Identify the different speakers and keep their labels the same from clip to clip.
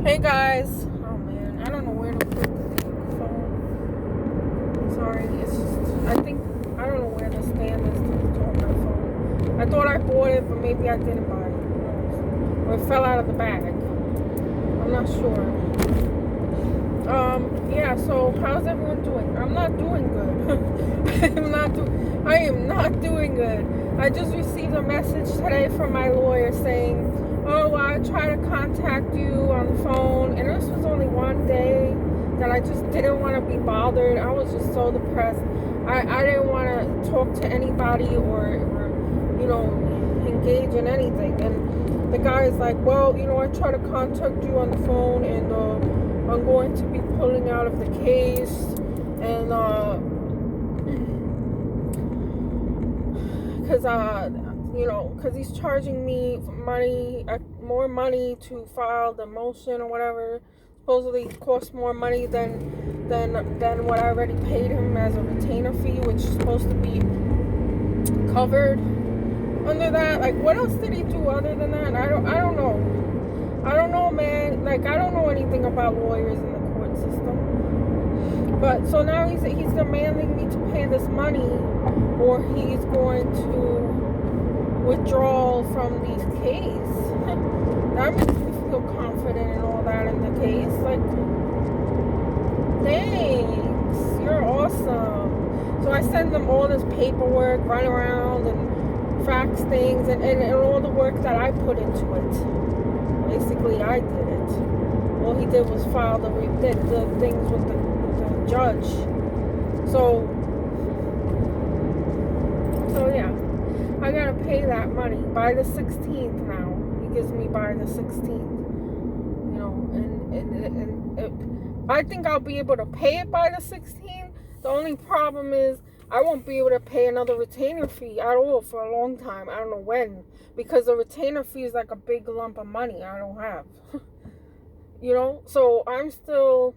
Speaker 1: Hey guys. Oh man, I don't know where to put the phone. Sorry, it's just, I don't know where the stand is to hold my phone. I thought I bought it, but maybe I didn't buy it. Who knows? Or it fell out of the bag. I'm not sure. Yeah, so how's everyone doing? I'm not doing good. I am not doing good. I just received a message today from my lawyer saying, oh, I tried to contact you on the phone, and this was only one day that I just didn't want to be bothered. I was just so depressed. I didn't want to talk to anybody or engage in anything. And the guy's like, well, I tried to contact you on the phone, and I'm going to be pulling out of the case, and because he's charging me money, more money to file the motion or whatever. Supposedly costs more money than what I already paid him as a retainer fee, which is supposed to be covered under that. Like, what else did he do other than that? I don't know, man. Like, I don't know anything about lawyers in the court system. But so now he's demanding me to pay this money, or he's going to withdraw from these case. That makes me feel confident and all that in the case. Like, thanks, you're awesome. So I send them all this paperwork, run around and fax things, and all the work that I put into it. Basically, I did it. All he did was file the things with the judge. So yeah, I gotta pay that money by the 16th now. He gives me by the 16th, and I think I'll be able to pay it by the 16th. The only problem is I won't be able to pay another retainer fee at all for a long time. I don't know when, because the retainer fee is like a big lump of money I don't have. So I'm still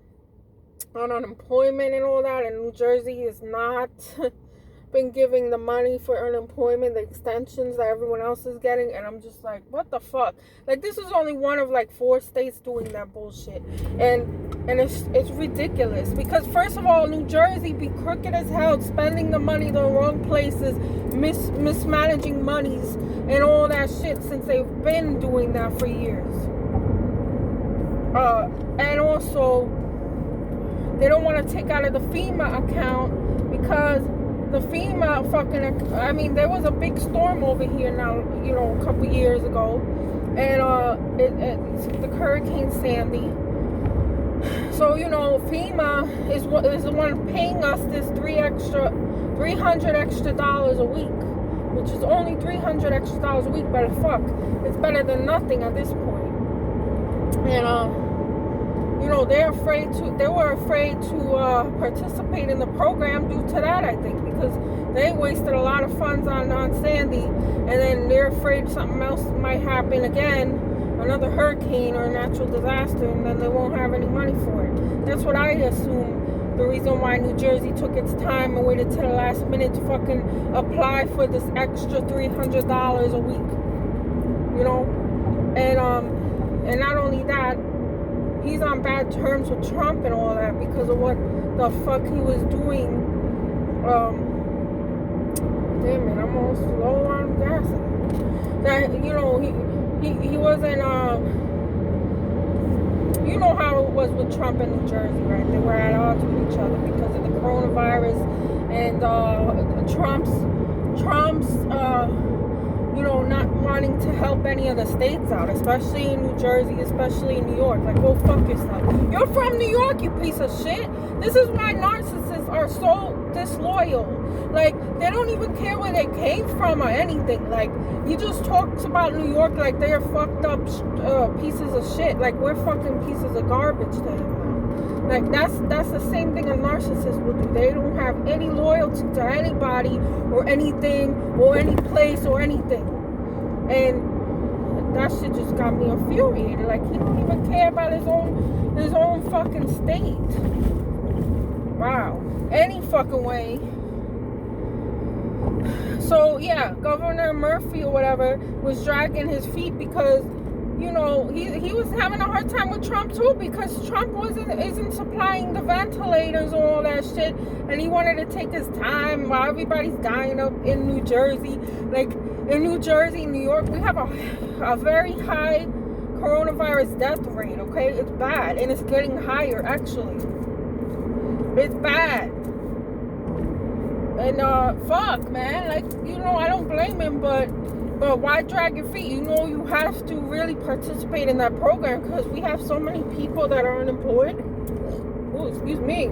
Speaker 1: on unemployment and all that, and New Jersey is not been giving the money for unemployment, the extensions that everyone else is getting, and I'm just like, what the fuck? Like, this is only one of like 4 states doing that bullshit, and it's ridiculous, because first of all, New Jersey be crooked as hell, spending the money the wrong places, mismanaging monies and all that shit since they've been doing that for years. And also, they don't want to take out of the FEMA account because the FEMA there was a big storm over here now, a couple years ago, and it's the Hurricane Sandy. So, FEMA is the one paying us this $300 extra a week, which is only $300 extra a week, but fuck, it's better than nothing at this point. And they were afraid to participate in the program due to that, I think, because they wasted a lot of funds on Sandy, and then they're afraid something else might happen again, another hurricane or a natural disaster, and then they won't have any money for it. That's what I assume the reason why New Jersey took its time and waited to the last minute to fucking apply for this extra $300 a week, and not only that, he's on bad terms with Trump and all that because of what the fuck he was doing. Damn it, I'm almost low on gas. That, he wasn't, how it was with Trump and New Jersey, right? They were at odds with each other because of the coronavirus and Trump's not wanting to help any of the states out, especially in New Jersey, especially in New York. Like, go fuck yourself. You're from New York, you piece of shit. This is why narcissists are so disloyal. Like, they don't even care where they came from or anything. Like, he just talks about New York like they're fucked up pieces of shit. Like, we're fucking pieces of garbage to him. Like, that's the same thing a narcissist will do. They don't have any loyalty to anybody or anything or any place or anything. And that shit just got me infuriated. Like, he don't even care about his own fucking state. Wow. Any fucking way. So yeah, Governor Murphy or whatever was dragging his feet because you know, he was having a hard time with Trump too, because Trump isn't supplying the ventilators or all that shit, and he wanted to take his time while everybody's dying up in New Jersey. Like in New Jersey, New York, we have a very high coronavirus death rate. Okay, it's bad, and it's getting higher actually. It's bad. And fuck, man, like, you know, I don't blame him, but why drag your feet? You know, you have to really participate in that program, because we have so many people that are unemployed. Oh, excuse me.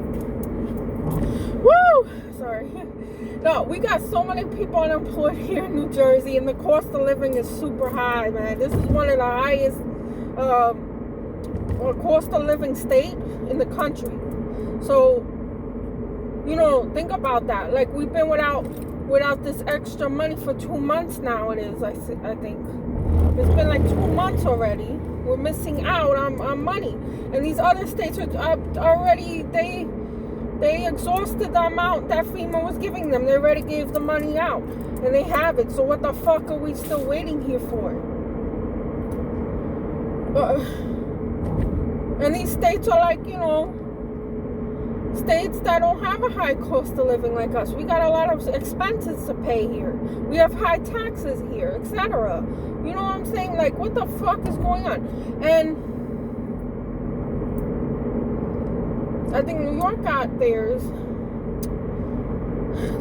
Speaker 1: Woo! Sorry. No, we got so many people unemployed here in New Jersey, and the cost of living is super high, man. This is one of the highest cost of living state in the country. So, you know, think about that. Like, we've been without this extra money for 2 months now. It is, I think. It's been like 2 months already. We're missing out on money. And these other states are already, they exhausted the amount that FEMA was giving them. They already gave the money out. And they have it. So what the fuck are we still waiting here for? And these states are like, you know, states that don't have a high cost of living like us. We got a lot of expenses to pay here. We have high taxes here, etc. You know what I'm saying? Like, what the fuck is going on? And I think New York got theirs.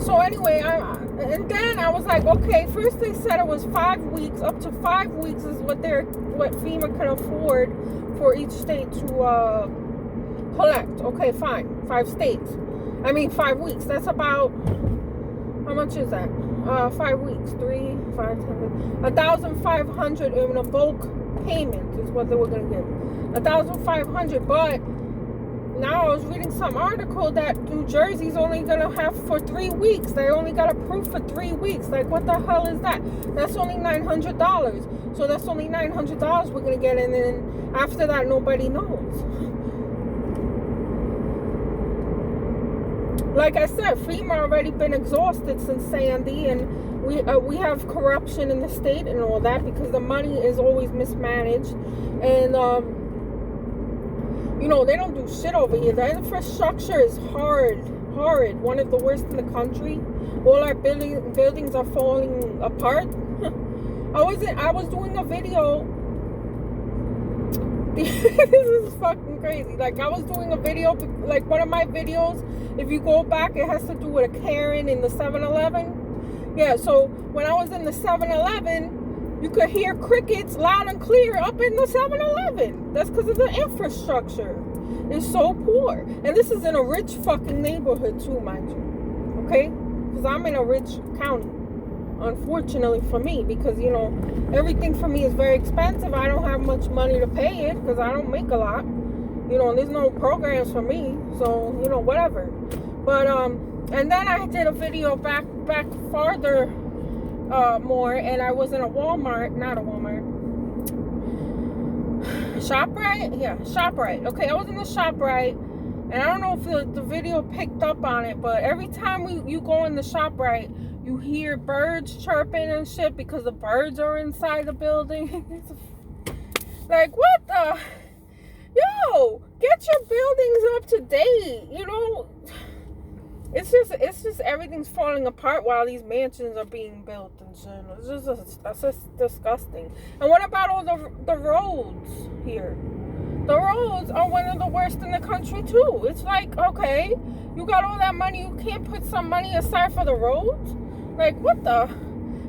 Speaker 1: So anyway, and then I was like, okay, first they said it was 5 weeks. Up to 5 weeks is what FEMA can afford for each state to collect. Okay, fine. 5 states. 5 weeks. That's about, how much is that? 5 weeks. 3, 5, 10, 1,500 in a bulk payment is what they were going to give. 1,500. But now I was reading some article that New Jersey's only going to have for 3 weeks. They only got approved for 3 weeks. Like, what the hell is that? That's only $900. So that's only $900 we're going to get. And then after that, nobody knows. Like I said, FEMA already been exhausted since Sandy, and we have corruption in the state and all that, because the money is always mismanaged, and you know, they don't do shit over here. The infrastructure is horrid, one of the worst in the country. All our buildings are falling apart. I was doing a video. This is fucking crazy. Like, I was doing a video, like one of my videos, if you go back, it has to do with a Karen in the 7-Eleven. Yeah, so when I was in the 7-Eleven, you could hear crickets loud and clear up in the 7-Eleven. That's because of the infrastructure. It's so poor. And this is in a rich fucking neighborhood too, mind you. Okay? Because I'm in a rich county. Unfortunately for me, because, you know, everything for me is very expensive. I don't have much money to pay it because I don't make a lot. You know, and there's no programs for me. So, you know, whatever. But, and then I did a video back farther more, and I was in a Walmart, not a Walmart. ShopRite? Yeah, ShopRite. Okay, I was in the ShopRite, and I don't know if the video picked up on it, but every time you go in the ShopRite, you hear birds chirping and shit because the birds are inside the building. Like, what the? Yo, get your buildings up to date. You know, it's just everything's falling apart while these mansions are being built and shit. That's just disgusting. And what about all the roads here? The roads are one of the worst in the country too. It's like, okay, you got all that money, you can't put some money aside for the roads? Like, what the?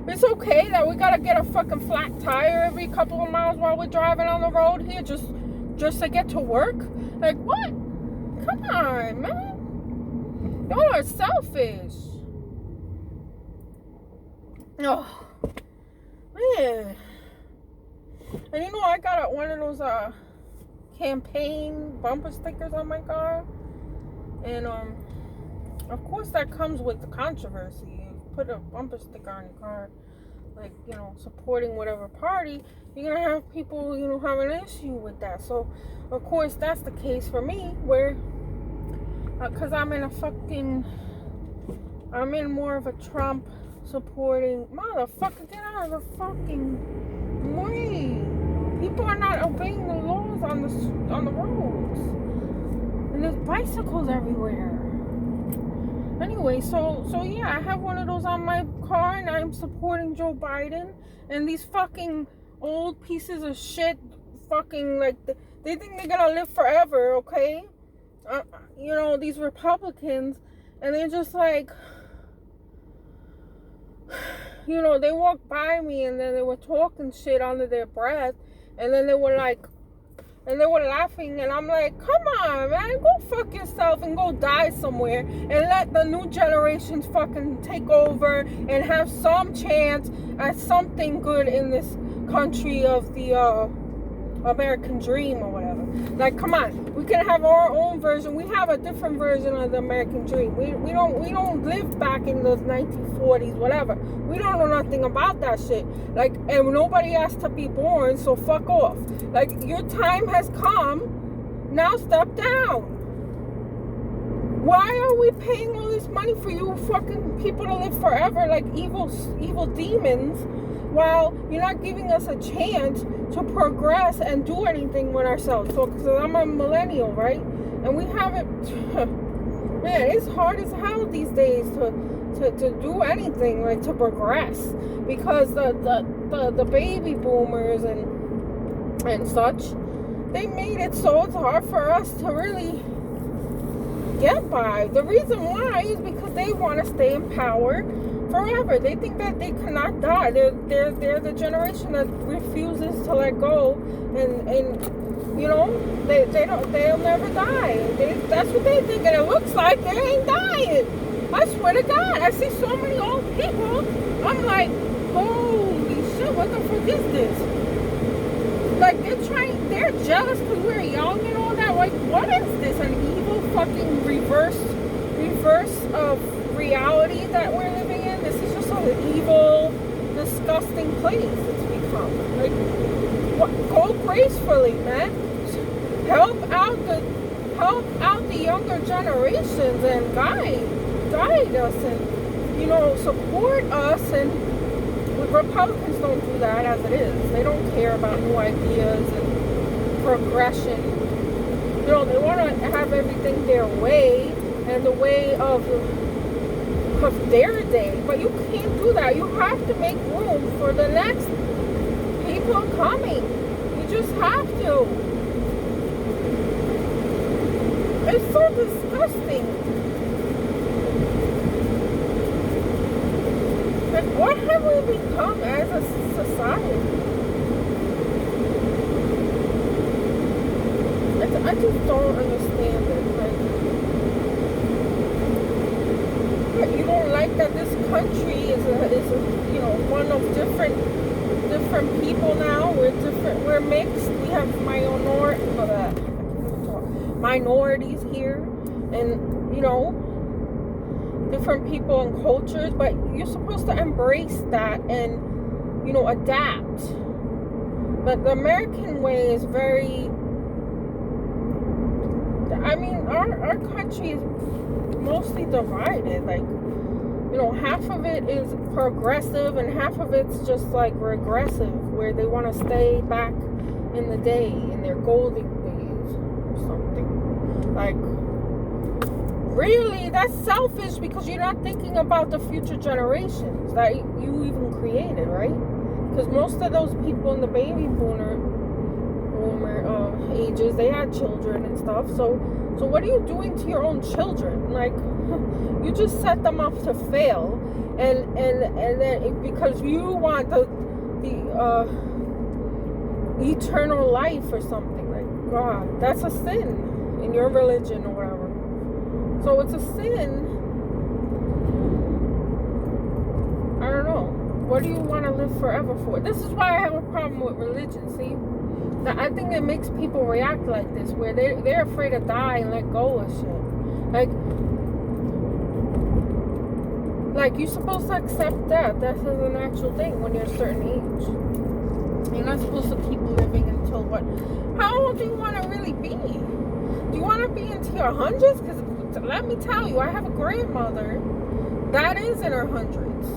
Speaker 1: It's okay that we gotta get a fucking flat tire every couple of miles while we're driving on the road here just to get to work? Like, what? Come on, man. Y'all are selfish. Oh, man. And you know, I got one of those campaign bumper stickers on my car. And of course that comes with the controversy. Put a bumper sticker on your car, like, you know, supporting whatever party, you're gonna have people, you know, have an issue with that. So of course that's the case for me, where because I'm in more of a Trump supporting motherfucker. Get out of the fucking way, People are not obeying the laws on the roads. And there's bicycles everywhere. Anyway, so yeah, I have one of those on my car, and I'm supporting Joe Biden. And these fucking old pieces of shit, fucking, like, they think they're gonna live forever, okay? You know, these Republicans, and they're just like, you know, they walked by me, and then they were talking shit under their breath, and then they were like, and they were laughing, and I'm like, come on, man, go fuck yourself and go die somewhere, and let the new generations fucking take over and have some chance at something good in this country of the American dream or whatever. Like, come on, we can have our own version. We have a different version of the American dream. We don't live back in the 1940s, whatever. We don't know nothing about that shit. Like, and nobody asked to be born, so fuck off. Like, your time has come. Now step down. Why are we paying all this money for you fucking people to live forever like evil demons, while you're not giving us a chance to progress and do anything with ourselves? So, because I'm a millennial, right? And we haven't, man, it's hard as hell these days to do anything, like, to progress, because the baby boomers and such, they made it so it's hard for us to really get by. The reason why is because they want to stay in power forever. They think that they cannot die. They're the generation that refuses to let go, and you know, they'll never die. That's what they think, and it looks like they ain't dying. I swear to God, I see so many old people. I'm like, holy shit, what the fuck is this? Like, they're jealous because we're young and all that. Like, what is this? An evil fucking reverse of reality that we're living in? This is just an evil, disgusting place it's become. Like, go gracefully, man. Help out the younger generations and guide us, and, you know, support us. And Republicans don't do that as it is. They don't care about new ideas and progression. You know, they want to have everything their way and the way of their day. But you can't do that. You have to make room for the next people coming. You just have to. It's so disgusting. Like, what have we become as a society? I just don't understand it. Like, you don't like that this country is a you know, one of different people now. We're mixed. We have minorities here, and, you know, different people and cultures, but you're supposed to embrace that and, you know, adapt. But the American way is very, I mean, our country is mostly divided. Like, you know, half of it is progressive and half of it's just like regressive, where they want to stay back in the day, in their golden days or something. Like, really, that's selfish, because you're not thinking about the future generations that you even created, right? Because most of those people in the baby boomer ages, they had children and stuff. So what are you doing to your own children? Like, you just set them up to fail, and then because you want the eternal life or something. Like, God, that's a sin in your religion or whatever. So it's a sin. I don't know. What do you want to live forever for? This is why I have a problem with religion. See, I think it makes people react like this, where they're afraid to die and let go of shit. Like, you're supposed to accept death. That's a natural thing when you're a certain age. You're not supposed to keep living until what? How old do you want to really be? Do you want to be into your hundreds? Because let me tell you, I have a grandmother that is in her hundreds.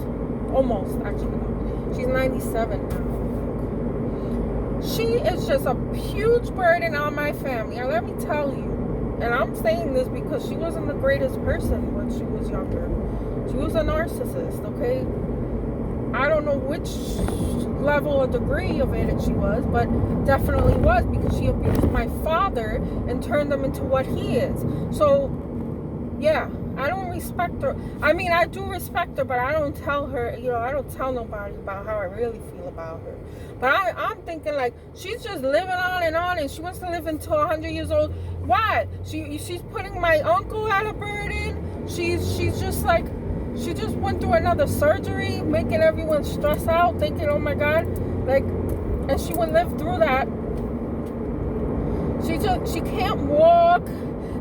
Speaker 1: Almost, actually. She's 97 now. She is just a huge burden on my family. And let me tell you, and I'm saying this because she wasn't the greatest person when she was younger. She was a narcissist, okay? I don't know which level or degree of it she was, but definitely was, because she abused my father and turned him into what he is. So, yeah, I don't respect her. I mean, I do respect her, but I don't tell her, I don't tell nobody about how I really feel about her. But I'm thinking, like, she's just living on, and she wants to live until 100 years old. Why? She's putting my uncle at a burden. She's just like, she just went through another surgery, making everyone stress out, thinking, oh my God, like, and she would live through that. She can't walk.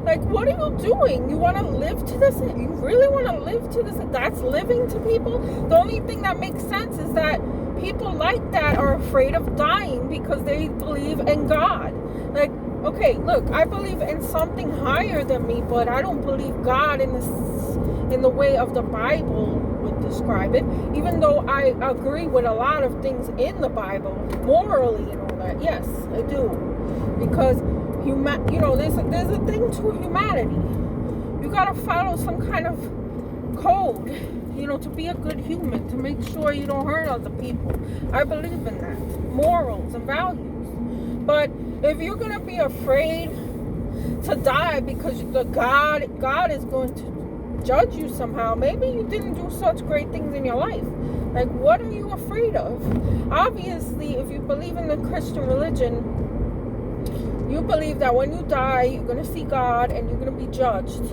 Speaker 1: Like, what are you doing? You want to live to this? You really want to live to this? That's living to people? The only thing that makes sense is that people like that are afraid of dying because they believe in God. Like, okay, look, I believe in something higher than me, but I don't believe God in the way of the Bible would describe it, even though I agree with a lot of things in the Bible, morally and all that. Yes, I do. Because, there's a thing to humanity. You got to follow some kind of code, to be a good human, to make sure you don't hurt other people. I believe in that. Morals and values. But if you're going to be afraid to die because God is going to judge you somehow, maybe you didn't do such great things in your life. Like, what are you afraid of? Obviously, if you believe in the Christian religion, you believe that when you die, you're going to see God and you're going to be judged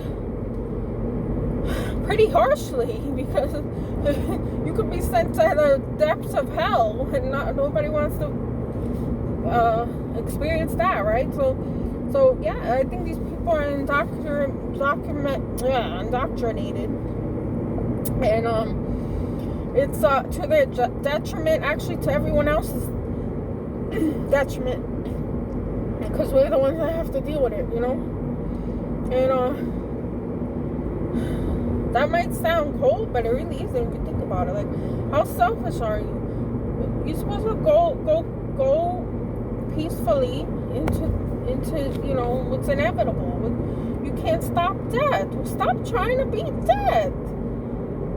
Speaker 1: pretty harshly, because you could be sent to the depths of hell, and nobody wants to experience that, right? So yeah, I think these people are indoctrinated, and it's to their detriment, actually to everyone else's detriment, because we're the ones that have to deal with it, and that might sound cold, but it really isn't if you think about it. Like, how selfish are you? You're supposed to go peacefully into what's inevitable. You can't stop death. Stop trying to beat death.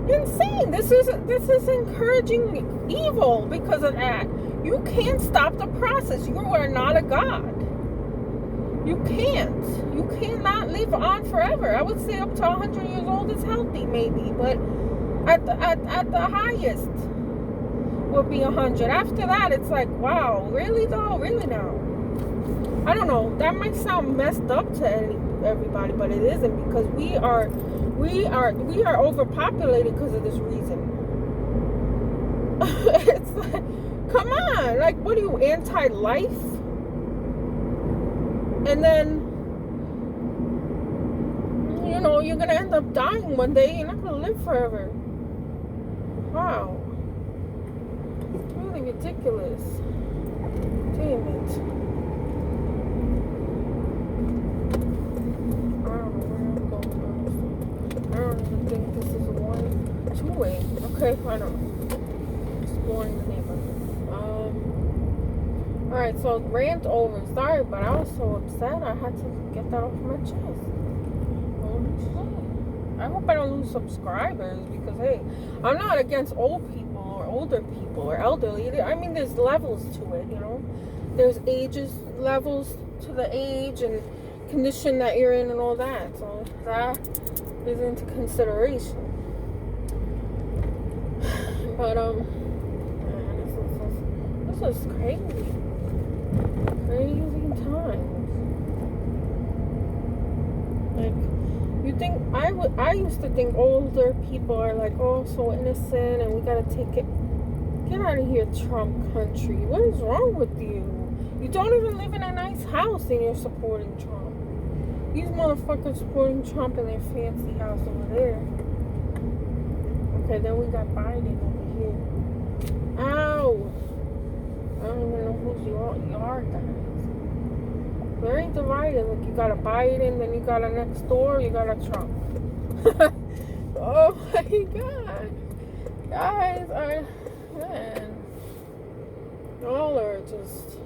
Speaker 1: Insane. This is encouraging evil because of that. You can't stop the process. You are not a god. You can't. You cannot live on forever. I would say up to 100 years old is healthy, maybe, but at the highest would be 100. After that, it's like, wow, really though, really now. I don't know. That might sound messed up to everybody, but it isn't, because we are overpopulated because of this reason. It's like, come on, like, what are you, anti-life? And then, you're gonna end up dying one day. You're not gonna live forever. Wow, it's really ridiculous. Damn it. I don't even think this is a two-way. Okay, I don't know. Exploring the neighborhood. Alright, so rant over. Sorry, but I was so upset. I had to get that off my chest. I hope I don't lose subscribers, because, hey, I'm not against old people or older people or elderly. I mean, there's levels to it, There's levels to the age and condition that you're in and all that. So that is into consideration. But this is crazy times. Like, you think I used to think older people are like, oh, so innocent, and we gotta take it. Get out of here, Trump country. What is wrong with you? You don't even live in a nice house and you're supporting Trump. These motherfuckers supporting Trump in their fancy house over there. Okay, then we got Biden over here. Ow! I don't even know who you are, guys. Very divided. Like, you got a Biden, then you got a next door, you got a Trump. Oh my God. Guys are, man, y'all are just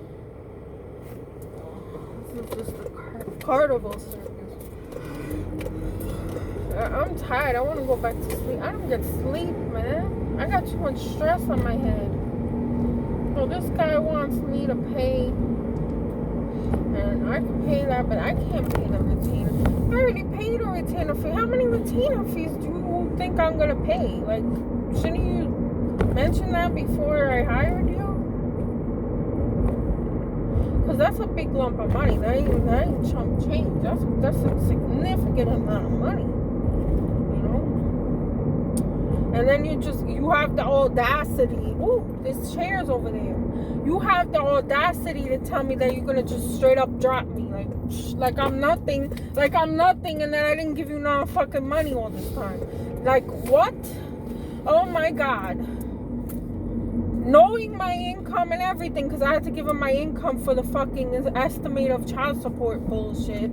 Speaker 1: This is just a carnival circus. I'm tired. I want to go back to sleep. I don't get sleep, man. I got too much stress on my head. So this guy wants me to pay, and I can pay that, but I can't pay the retainer. I already paid a retainer fee. How many retainer fees do you think I'm gonna pay? Like, shouldn't you mention that before I hired you? Because that's a big lump of money. That ain't chump change. That's a significant amount of money. And then you have the audacity. Ooh, there's chairs over there. You have the audacity to tell me that you're gonna just straight up drop me, like I'm nothing, and then I didn't give you no fucking money all this time. Like what? Oh my God. Knowing my income and everything, because I had to give him my income for the fucking estimate of child support bullshit,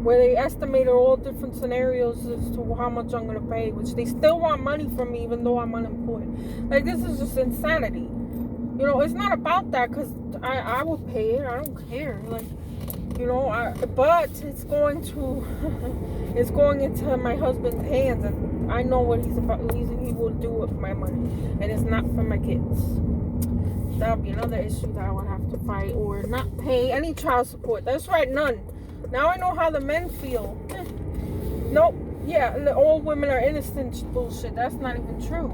Speaker 1: where they estimated all different scenarios as to how much I'm gonna pay, which they still want money from me even though I'm unemployed. Like, this is just insanity. You know, it's not about that, because I will pay it. I don't care. Like, you know, but it's going to it's going into my husband's hands, and I know what he will do with my money, and it's not for my kids. That'll be another issue that I would have to fight, or not pay any child support. That's right, none. Now I know how the men feel. Nope. Yeah, all women are innocent bullshit. That's not even true.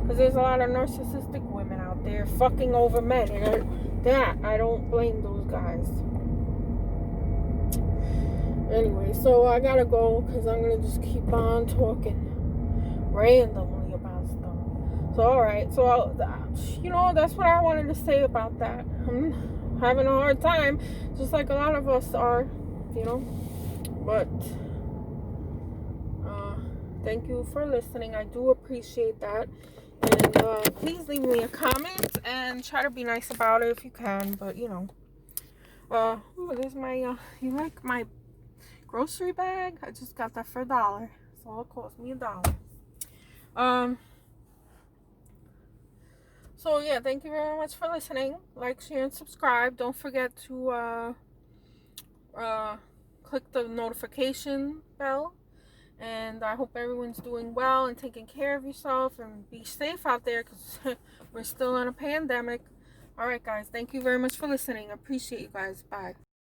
Speaker 1: Because there's a lot of narcissistic women out there fucking over men. And that, I don't blame those guys. Anyway, so I gotta go, because I'm going to just keep on talking randomly about stuff. So, alright. So, that's what I wanted to say about that. I'm having a hard time, just like a lot of us are. But thank you for listening. I do appreciate that, and please leave me a comment and try to be nice about it if you can. But there's my you like my grocery bag? I just got that for $1. So it cost me $1. So yeah, thank you very much for listening. Like, share, and subscribe. Don't forget to click the notification bell, and I hope everyone's doing well and taking care of yourself, and be safe out there, because we're still in a pandemic. All right, guys, thank you very much for listening. I appreciate you guys. Bye.